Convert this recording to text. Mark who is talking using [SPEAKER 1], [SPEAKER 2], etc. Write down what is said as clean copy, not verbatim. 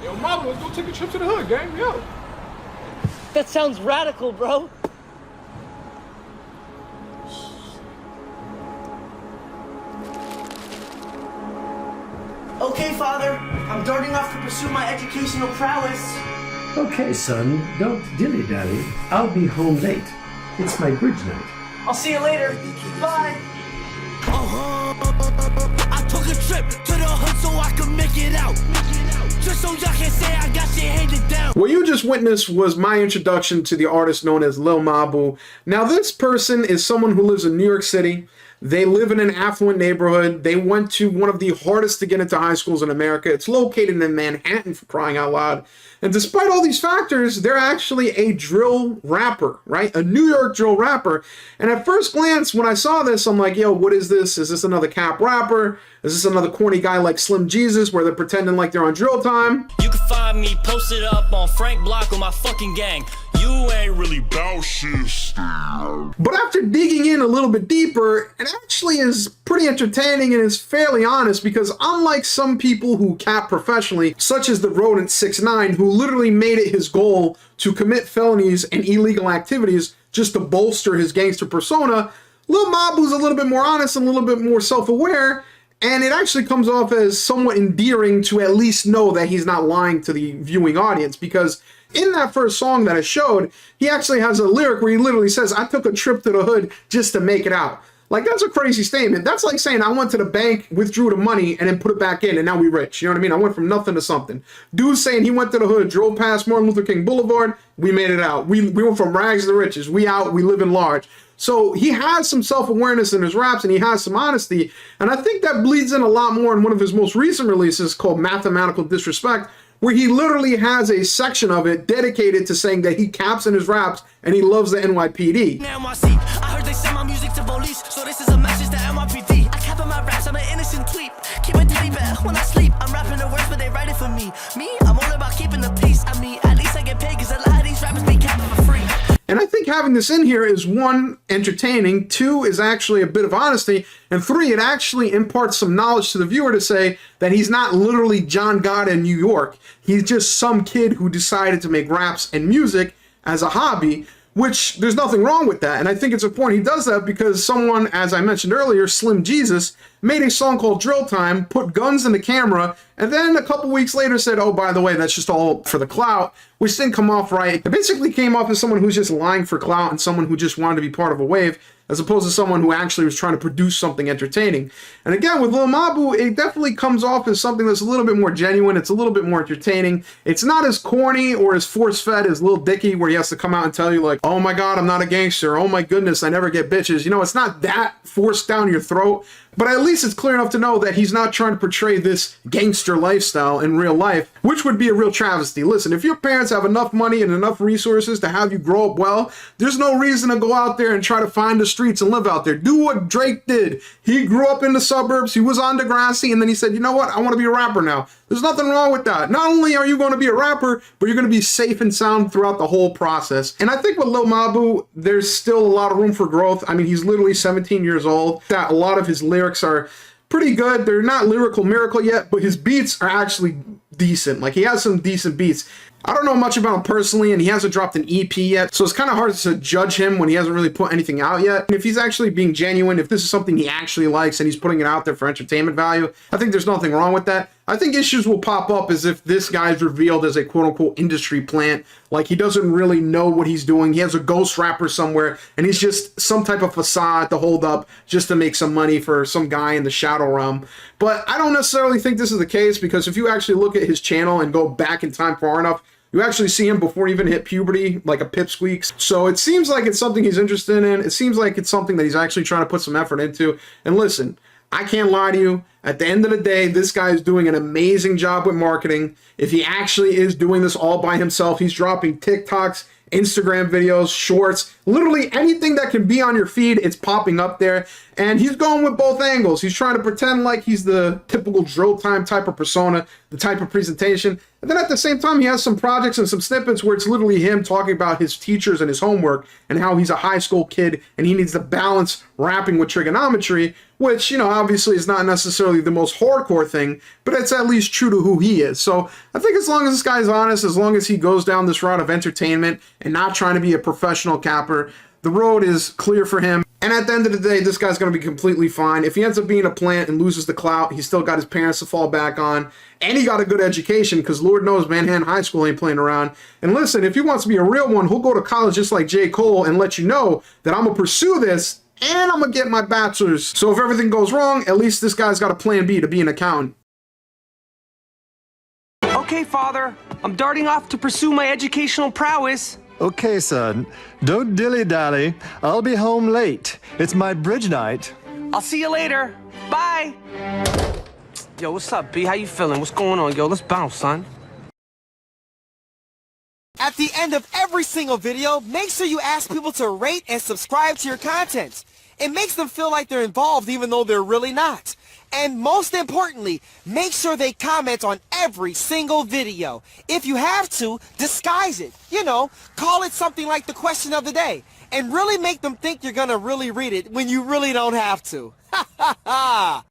[SPEAKER 1] Yo, Mabu, let's go take a trip to the hood, gang. Yo.
[SPEAKER 2] That sounds radical, bro.
[SPEAKER 3] Okay, Father. I'm darting off to pursue my educational prowess.
[SPEAKER 4] Okay, son, don't dilly-dally. I'll be home late. It's my bridge night.
[SPEAKER 3] I'll see you later. Bye.
[SPEAKER 5] I took a trip to the hood so I could make it out. Just so y'all can say I got shit handed down.
[SPEAKER 1] What you just witnessed was my introduction to the artist known as Lil Mabu. Now, this person is someone who lives in New York City. They live in an affluent neighborhood. They went to one of the hardest to get into high schools in America. It's located in Manhattan, for crying out loud. And despite all these factors, they're actually a drill rapper, right? A New York drill rapper. And at first glance, when I saw this, I'm like, yo, what is this? Is this another cap rapper? Is this another corny guy like Slim Jesus where they're pretending like they're on drill time?
[SPEAKER 5] You can find me posted up on Frank Block with my fucking gang. You ain't really bout shit.
[SPEAKER 1] But after digging in a little bit deeper, it actually is pretty entertaining and is fairly honest because unlike some people who cap professionally, such as the Rodent 6ix9ine, who literally made it his goal to commit felonies and illegal activities just to bolster his gangster persona, Lil Mabu's a little bit more honest and a little bit more self-aware, and it actually comes off as somewhat endearing to at least know that he's not lying to the viewing audience, because in that first song that I showed, he actually has a lyric where he literally says, I took a trip to the hood just to make it out. Like, that's a crazy statement. That's like saying I went to the bank, withdrew the money, and then put it back in, and now we rich. You know what I mean? I went from nothing to something. Dude's saying he went to the hood, drove past Martin Luther King Boulevard, we made it out. We went from rags to riches. We out, we live in large. So he has some self-awareness in his raps, and he has some honesty, and I think that bleeds in a lot more in one of his most recent releases called Mathematical Disrespect, where he literally has a section of it dedicated to saying that he caps in his raps and he loves the NYPD.
[SPEAKER 5] Now I see, I heard they send my music to police, so this is a message to NYPD. I cap in my raps, I'm an innocent tweet. Keep my teddy bear when I sleep. I'm rapping the words, but they write it for me. Me, I'm all about keeping the peace. I mean, at least I get paid, cause a lot of these rappers be capping for free.
[SPEAKER 1] And I think having this in here is, one, entertaining, two, is actually a bit of honesty, and three, it actually imparts some knowledge to the viewer to say that he's not literally John God in New York. He's just some kid who decided to make raps and music as a hobby, which there's nothing wrong with that. And I think it's important he does that because someone, as I mentioned earlier, Slim Jesus, made a song called Drill Time, put guns in the camera, and then a couple weeks later said, oh, by the way, that's just all for the clout, which didn't come off right. It basically came off as someone who's just lying for clout and someone who just wanted to be part of a wave, as opposed to someone who actually was trying to produce something entertaining. And again, with Lil Mabu, it definitely comes off as something that's a little bit more genuine, it's a little bit more entertaining. It's not as corny or as force-fed as Lil Dicky, where he has to come out and tell you like, oh my god, I'm not a gangster, oh my goodness, I never get bitches. You know, it's not that forced down your throat, but at least it's clear enough to know that he's not trying to portray this gangster lifestyle in real life, which would be a real travesty. Listen, if your parents have enough money and enough resources to have you grow up well, there's no reason to go out there and try to find the streets and live out there. Do what Drake did. He grew up in the suburbs, he was on Degrassi, and then he said, you know what, I want to be a rapper now. There's nothing wrong with that. Not only are you going to be a rapper, but you're going to be safe and sound throughout the whole process. And I think with Lil Mabu, there's still a lot of room for growth. I mean, he's literally 17 years old. That a lot of his lyrics are pretty good. They're not lyrical miracle yet, but his beats are actually decent. Like, he has some decent beats. I don't know much about him personally, and he hasn't dropped an EP yet, so it's kind of hard to judge him when he hasn't really put anything out yet. And if he's actually being genuine, if this is something he actually likes and he's putting it out there for entertainment value, I think there's nothing wrong with that. I think issues will pop up as if this guy's revealed as a quote-unquote industry plant, like he doesn't really know what he's doing. He has a ghost rapper somewhere, and he's just some type of facade to hold up just to make some money for some guy in the shadow realm. But I don't necessarily think this is the case, because if you actually look at his channel and go back in time far enough, you actually see him before he even hit puberty, like a pipsqueak. So it seems like it's something he's interested in. It seems like it's something that he's actually trying to put some effort into. And listen, I can't lie to you. At the end of the day, this guy is doing an amazing job with marketing. If he actually is doing this all by himself, he's dropping TikToks, Instagram videos, shorts, literally anything that can be on your feed, it's popping up there. And he's going with both angles. He's trying to pretend like he's the typical drill time type of persona, the type of presentation. And then at the same time, he has some projects and some snippets where it's literally him talking about his teachers and his homework and how he's a high school kid and he needs to balance rapping with trigonometry, which, obviously is not necessarily the most hardcore thing, but it's at least true to who he is. So I think as long as this guy's honest, as long as he goes down this route of entertainment and not trying to be a professional capper, the road is clear for him. And at the end of the day, this guy's going to be completely fine. If he ends up being a plant and loses the clout, he's still got his parents to fall back on. And he got a good education, because Lord knows Manhattan High School ain't playing around. And listen, if he wants to be a real one, he'll go to college just like J. Cole and let you know that I'm going to pursue this and I'm going to get my bachelor's. So if everything goes wrong, at least this guy's got a plan B to be an accountant.
[SPEAKER 3] Okay, Father. I'm darting off to pursue my educational prowess.
[SPEAKER 6] Okay, son. Don't dilly-dally. I'll be home late. It's my bridge night.
[SPEAKER 3] I'll see you later. Bye. Yo, what's up, B? How you feeling? What's going on? Yo, let's bounce, son.
[SPEAKER 7] At the end of every single video, make sure you ask people to rate and subscribe to your content. It makes them feel like they're involved even though they're really not. And most importantly, make sure they comment on every single video. If you have to, disguise it. Call it something like the question of the day. And really make them think you're gonna really read it when you really don't have to. Ha ha ha!